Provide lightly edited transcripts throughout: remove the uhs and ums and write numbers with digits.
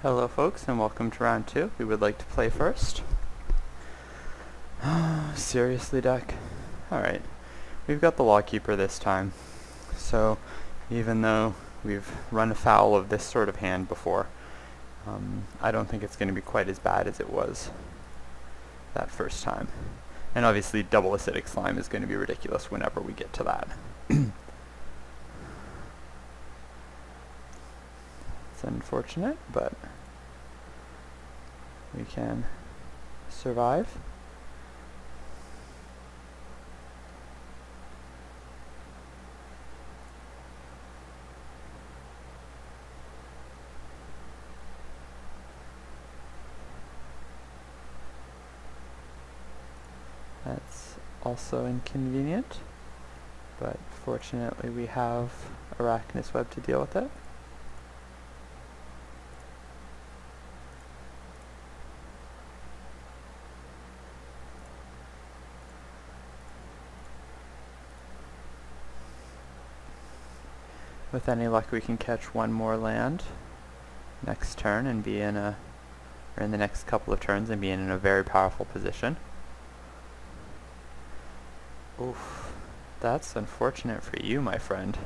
Hello folks and welcome to round 2. We would like to play first. Seriously, deck? Alright. We've got the Lawkeeper this time. So even though we've run afoul of this sort of hand before, I don't think it's going to be quite as bad as it was that first time. And obviously double acidic slime is going to be ridiculous whenever we get to that. It's unfortunate, but we can survive. That's also inconvenient, but fortunately we have Arachnus Web to deal with it. With any luck we can catch one more land next turn and be in a, or in the next couple of turns and be in a very powerful position. Oof, that's unfortunate for you, my friend.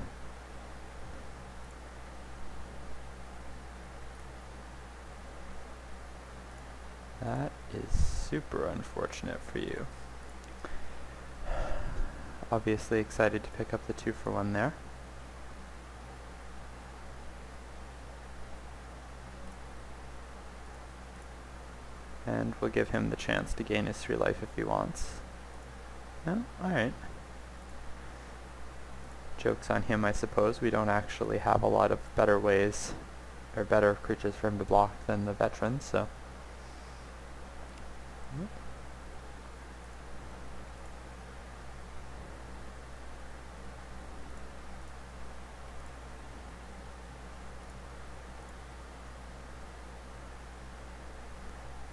That is super unfortunate for you. Obviously excited to pick up the 2-for-1 there. And we'll give him the chance to gain his 3 life if he wants. No? Alright. Joke's on him, I suppose. We don't actually have a lot of better ways, or better creatures for him to block than the veterans, so.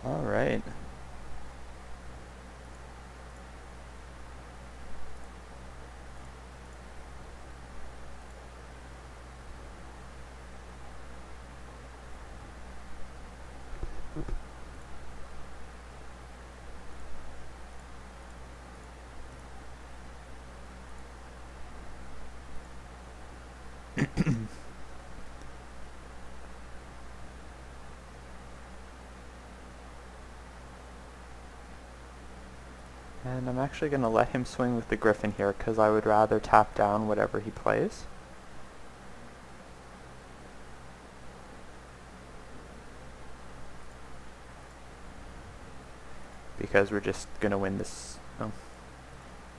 Alright. And I'm actually going to let him swing with the Griffin here, because I would rather tap down whatever he plays. Because we're just going to win this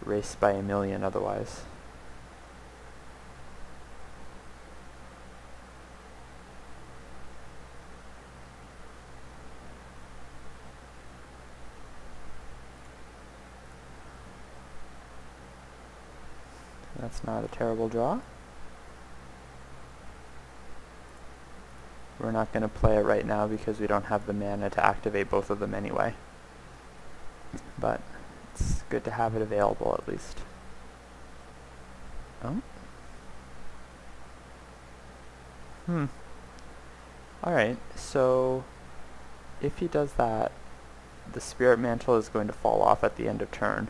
race by a million otherwise. That's not a terrible draw. We're not going to play it right now because we don't have the mana to activate both of them anyway. But it's good to have it available at least. Oh? Alright, so if he does that, the Spirit Mantle is going to fall off at the end of turn.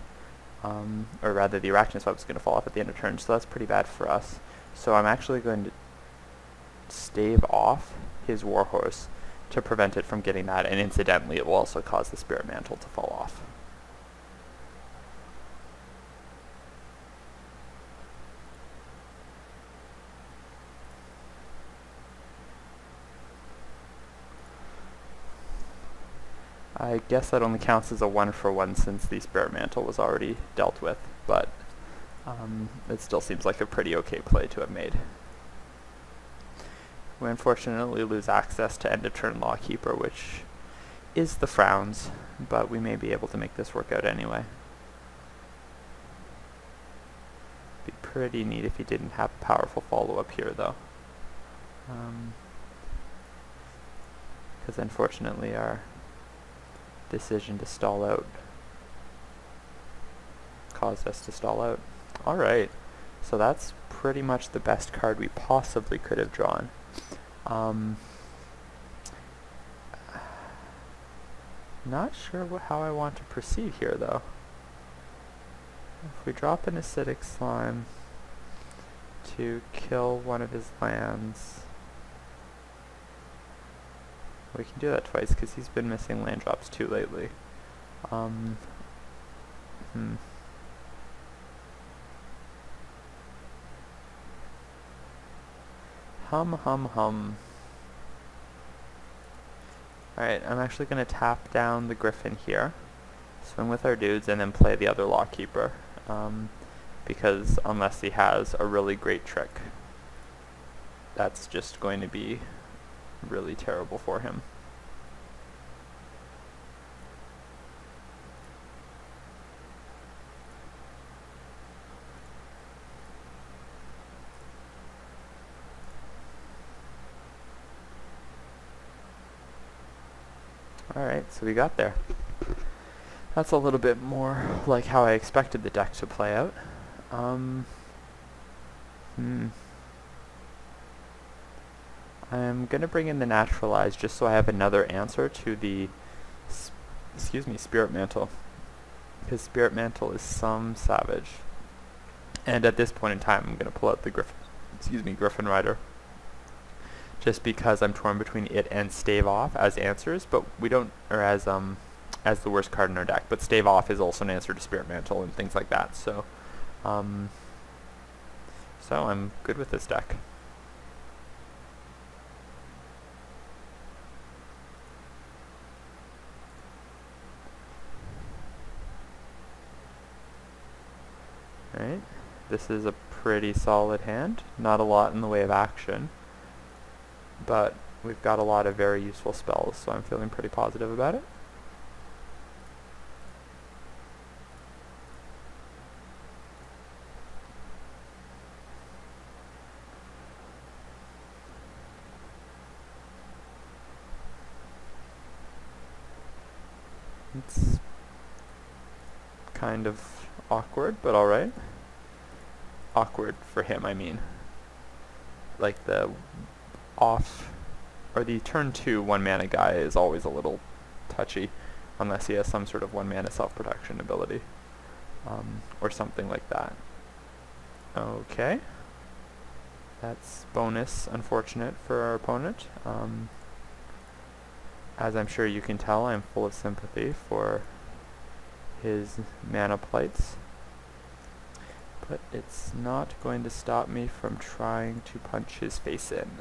Or rather the Arachnus Web is going to fall off at the end of turn, so that's pretty bad for us. So I'm actually going to stave off his Warhorse to prevent it from getting that, and incidentally it will also cause the Spirit Mantle to fall off. I guess that only counts as a 1-for-1 since the Spirit Mantle was already dealt with, but it still seems like a pretty okay play to have made. We unfortunately lose access to end of turn Lawkeeper, which is the frowns, but we may be able to make this work out anyway. Be pretty neat if he didn't have a powerful follow-up here though. Because unfortunately our decision to stall out caused us to stall out. Alright, so that's pretty much the best card we possibly could have drawn. Not sure how I want to proceed here, though. If we drop an acidic slime to kill one of his lands, we can do that twice because he's been missing land drops too lately. Hum. Alright, I'm actually going to tap down the Griffin here, swing with our dudes, and then play the other Lockkeeper, because unless he has a really great trick, that's just going to be really terrible for him. Alright, so we got there. That's a little bit more like how I expected the deck to play out. I'm going to bring in the Naturalize just so I have another answer to the Spirit Mantle. Because Spirit Mantle is some savage. And at this point in time I'm going to pull out the Griffin Rider. Just because I'm torn between it and Stave Off as answers, but we don't, or as the worst card in our deck. But Stave Off is also an answer to Spirit Mantle and things like that. So, so I'm good with this deck. Alright, this is a pretty solid hand. Not a lot in the way of action, but we've got a lot of very useful spells, so I'm feeling pretty positive about it. It's kind of awkward, but alright. Awkward for him, I mean. Like the the turn 2 1-mana guy is always a little touchy, unless he has some sort of 1-mana self-protection ability, or something like that. Okay. That's bonus unfortunate for our opponent. As I'm sure you can tell, I'm full of sympathy for his mana plights. But it's not going to stop me from trying to punch his face in.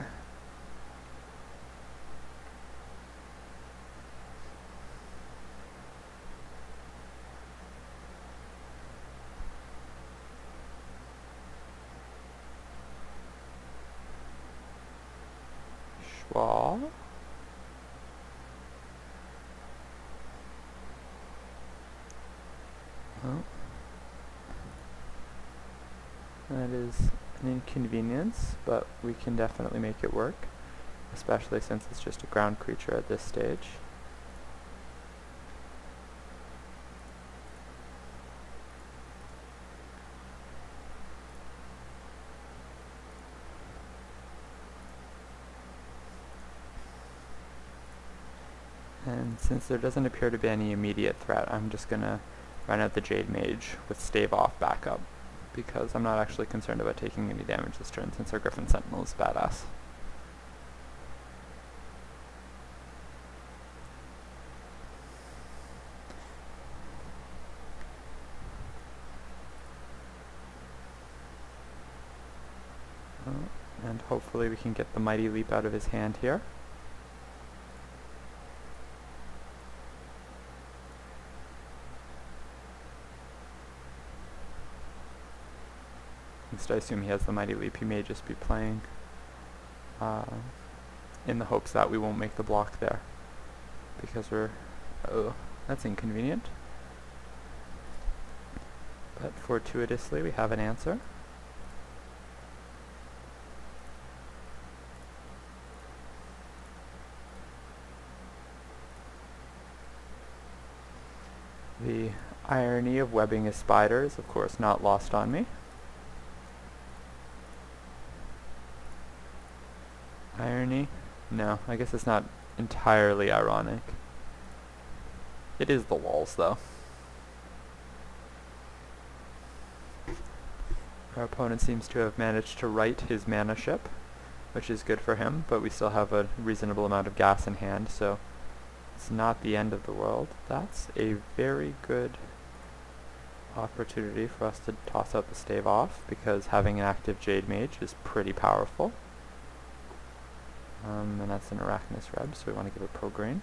Schwa. Well, that is an inconvenience, but we can definitely make it work, especially since it's just a ground creature at this stage. And since there doesn't appear to be any immediate threat, I'm just going to run out the Jade Mage with Stave Off backup, because I'm not actually concerned about taking any damage this turn since our Griffin Sentinel is badass. And hopefully we can get the Mighty Leap out of his hand here. At least I assume he has the Mighty Leap. He may just be playing in the hopes that we won't make the block there, because we're... oh, that's inconvenient. But fortuitously we have an answer. The irony of webbing his spider is of course not lost on me. Irony? No, I guess it's not entirely ironic. It is the walls, though. Our opponent seems to have managed to right his mana ship, which is good for him, but we still have a reasonable amount of gas in hand, so it's not the end of the world. That's a very good opportunity for us to toss out the stave off, because having an active Jade Mage is pretty powerful. And that's an Arachnus Reb, so we want to give it pro green.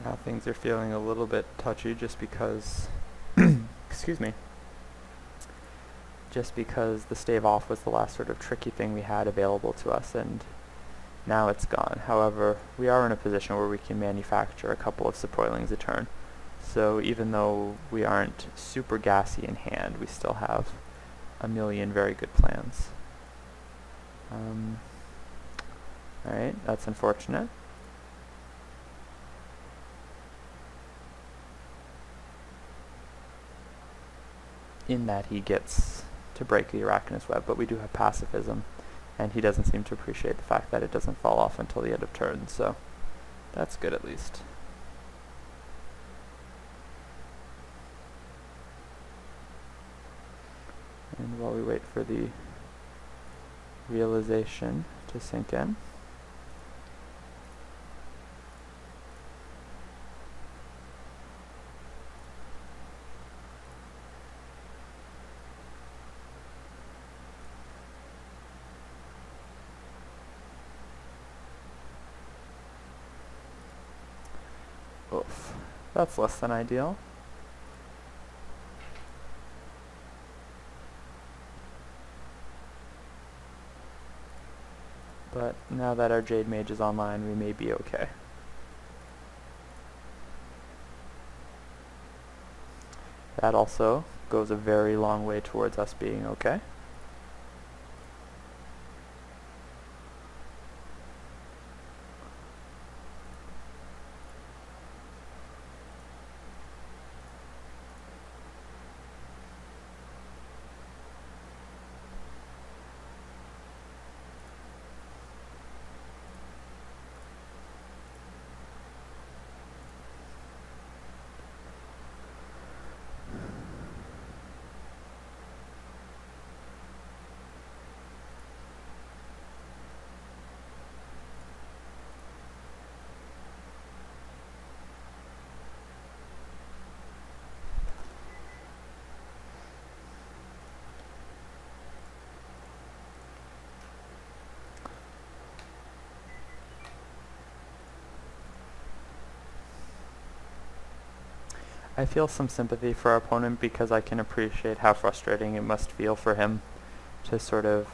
Now things are feeling a little bit touchy just because, excuse me, just because the stave off was the last sort of tricky thing we had available to us, and now it's gone. However, we are in a position where we can manufacture a couple of Sepoilings a turn. So even though we aren't super gassy in hand, we still have a million very good plans. Alright, that's unfortunate. In that he gets to break the Arachnus Web, but we do have pacifism, and he doesn't seem to appreciate the fact that it doesn't fall off until the end of turn, so that's good at least. And while we wait for the realization to sink in, oof, that's less than ideal. But now that our Jade Mage is online, we may be okay. That also goes a very long way towards us being okay. I feel some sympathy for our opponent because I can appreciate how frustrating it must feel for him to sort of,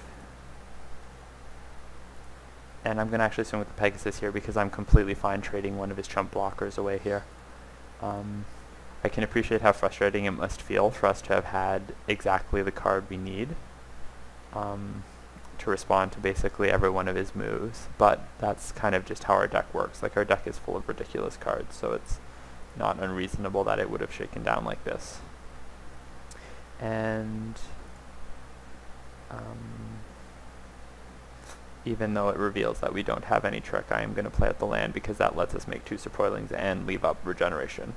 and I'm going to actually swing with the Pegasus here because I'm completely fine trading one of his chump blockers away here. I can appreciate how frustrating it must feel for us to have had exactly the card we need to respond to basically every one of his moves, but that's kind of just how our deck works. Like, our deck is full of ridiculous cards, so it's not unreasonable that it would have shaken down like this. And even though it reveals that we don't have any trick, I am going to play out the land because that lets us make 2 Sepoilings and leave up regeneration.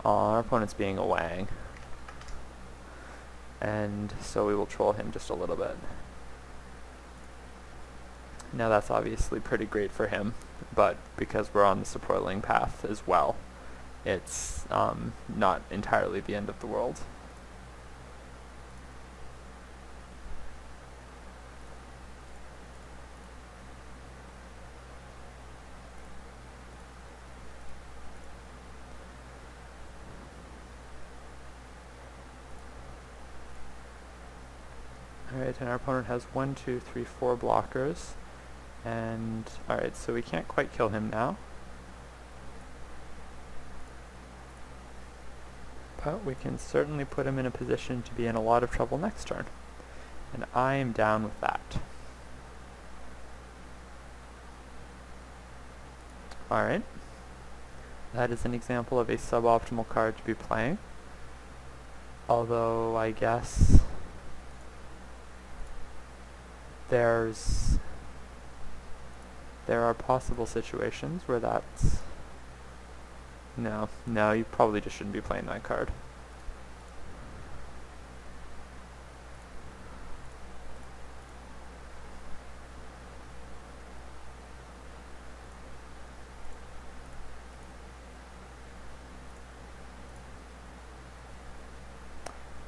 Our opponent's being a Wang, and so we will troll him just a little bit. Now that's obviously pretty great for him, but because we're on the Sepoiling path as well, it's not entirely the end of the world. Alright, and our opponent has 1, 2, 3, 4 blockers. And, alright, so we can't quite kill him now. But we can certainly put him in a position to be in a lot of trouble next turn. And I am down with that. Alright. That is an example of a suboptimal card to be playing. Although, I guess there are possible situations where that's... No, you probably just shouldn't be playing that card.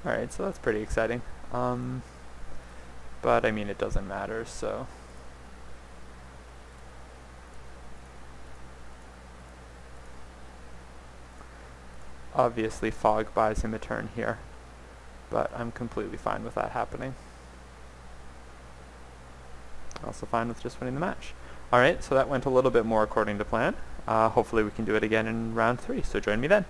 Alright, so that's pretty exciting. But I mean, it doesn't matter, so... Obviously Fog buys him a turn here, but I'm completely fine with that happening. Also fine with just winning the match. Alright, so that went a little bit more according to plan. Hopefully we can do it again in round 3, so join me then.